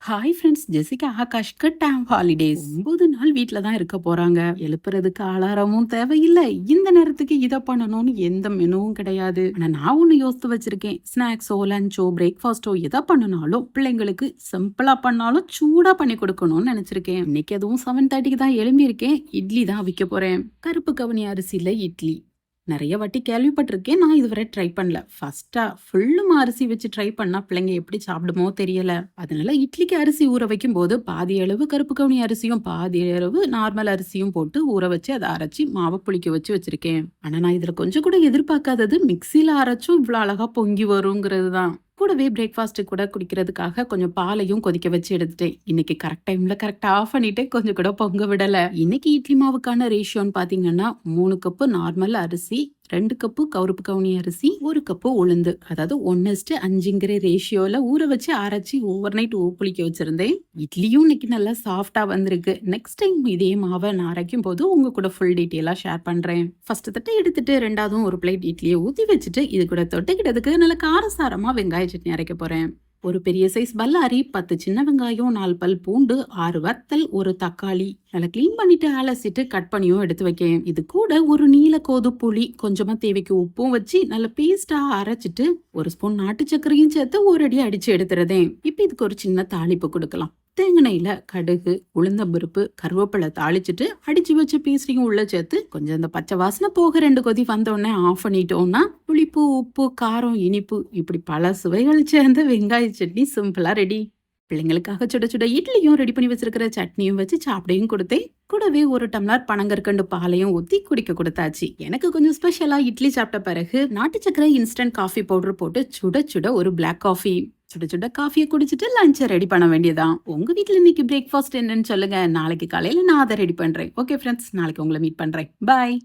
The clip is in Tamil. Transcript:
ஹாய் ஃப்ரெண்ட்ஸ், ஜெசிகா ஆகாஷ்க்கு டேம் ஹாலிடேஸ் 9 நாள் வீட்ல தான் இருக்க போறாங்க. எழுப்புறதுக்கு அலாரமும் தேவையில்லை, இந்த நேரத்துக்கு இதை பண்ணணும்னு எந்த மெனுவும் கிடையாது. ஆனா நான் ஒண்ணு யோசித்து வச்சிருக்கேன். ஸ்நாக்ஸோ லஞ்சோ பிரேக்ஃபாஸ்டோ எதை பண்ணனாலும் பிள்ளைங்களுக்கு சிம்பிளா பண்ணாலும் சூடா பண்ணி கொடுக்கணும்னு நினைச்சிருக்கேன். இன்னைக்கு அதுவும் 7:30க்கு தான் எழும்பியிருக்கேன். இட்லி தான் அவிக்க போறேன். கருப்பு கவுனி அரிசியில இட்லி நிறைய வாட்டி கேள்விப்பட்டிருக்கேன். நான் இதுவரை ட்ரை பண்ணல. ஃபர்ஸ்டா ஃபுல்லும் அரிசி வச்சு ட்ரை பண்ணா பிள்ளைங்க எப்படி சாப்பிடுமோ தெரியல. அதனால இட்லிக்கு அரிசி ஊற வைக்கும் போது பாதி அளவு கருப்பு கவுனி அரிசியும் பாதி அளவு நார்மல் அரிசியும் போட்டு ஊற வச்சு அதை அரைச்சி மாவை புளிக்க வச்சு வச்சிருக்கேன். ஆனா நான் இதுல கொஞ்சம் கூட எதிர்பார்க்காதது மிக்சியில அரைச்சும் இவ்வளவு அழகா பொங்கி வருங்கிறது தான். கூடவே பிரேக்ஃபாஸ்ட் கூட குடிக்கிறதுக்காக கொஞ்சம் பாலையும் கொதிக்க வச்சு எடுத்துட்டேன். இன்னைக்கு கரெக்ட் டைம்ல கரெக்டா ஆஃப் பண்ணிட்டு கொஞ்சம் கூட பொங்க விடல. இன்னைக்கு இட்லி மாவுக்கான ரேஷியோன்னு பாத்தீங்கன்னா 3 கப்பு நார்மல் அரிசி, 2 கப்பு கருப்பு கவுனி அரிசி, 1 கப்பு உளுந்து, அதாவது 1:5ங்கிற ரேஷியோல ஊற வச்சு அரைச்சி ஓவர் நைட் புளிக்க வச்சிருந்தேன். இட்லியும் இன்னைக்கு நல்லா சாஃப்டா வந்திருக்கு. நெக்ஸ்ட் டைம் இதே மாவை நான் அரைக்கும் போது உங்க கூட ஃபுல் டீட்டெயிலா ஷேர் பண்றேன். ஃபர்ஸ்ட் தட்டை எடுத்துட்டு ரெண்டாவதும் ஒரு பிளேட் இட்லியை ஊத்தி வச்சுட்டு இது கூட தொட்டுக்கிட்டதுக்கு நல்ல காரசாரமா வெங்காய சட்னி அரைக்க போறேன். ஒரு பெரிய சைஸ் பல்லாரி, 10 சின்ன வெங்காயம், 4 பல் பூண்டு, 6 வத்தல், ஒரு தக்காளி நல்லா கிளீன் பண்ணிட்டு அலசிட்டு கட் பண்ணியும் எடுத்து வைக்கேன். இது கூட ஒரு நீல கோது புளி, கொஞ்சமா தேவைக்கு உப்பும் வச்சு நல்ல பேஸ்டா அரைச்சிட்டு 1 ஸ்பூன் நாட்டு சர்க்கரையும் சேர்த்து ஒரு அடி அடிச்சு எடுத்துறதேன். இப்ப இதுக்கு ஒரு சின்ன தாளிப்பு கொடுக்கலாம். தேங்காயில கடுகு, உளுந்தம்பருப்பு, கருவேப்பிலை தாளிச்சுட்டு அடிச்சு வச்ச பேஸ்டையும் உள்ள சேர்த்து கொஞ்சம் இந்த பச்சை வாசனை போக 2 கொதி வந்தோடனே ஆஃப் பண்ணிட்டோம்னா புளிப்பு, உப்பு, காரம், இனிப்பு இப்படி பல சுவைகள் சேர்ந்த வெங்காய சட்னி சிம்பிளா ரெடி. பிள்ளைங்களுக்காக சுட சுட இட்லியும் ரெடி பண்ணி வச்சிருக்கிற சட்னியும் வச்சு சாப்பிடையும் கொடுத்தேன். கூடவே 1 டம்ளர் பனங்கற்கண்டு பாலையும் ஊத்தி குடிக்க கொடுத்தாச்சு. எனக்கு கொஞ்சம் ஸ்பெஷலா இட்லி சாப்பிட்ட பிறகு நாட்டு சக்கரை இன்ஸ்டன்ட் காஃபி பவுடர் போட்டு சுட சுட ஒரு பிளாக் காஃபி, சுட சுட காஃபியை குடிச்சிட்டு லஞ்சை ரெடி பண்ண வேண்டியதான். உங்க வீட்டுல இன்னைக்கு பிரேக்ஃபாஸ்ட் என்னன்னு சொல்லுங்க. நாளைக்கு காலையில நான் அதை ரெடி பண்றேன். ஓகே ஃப்ரெண்ட்ஸ், நாளைக்கு உங்களை மீட் பண்றேன். பாய்.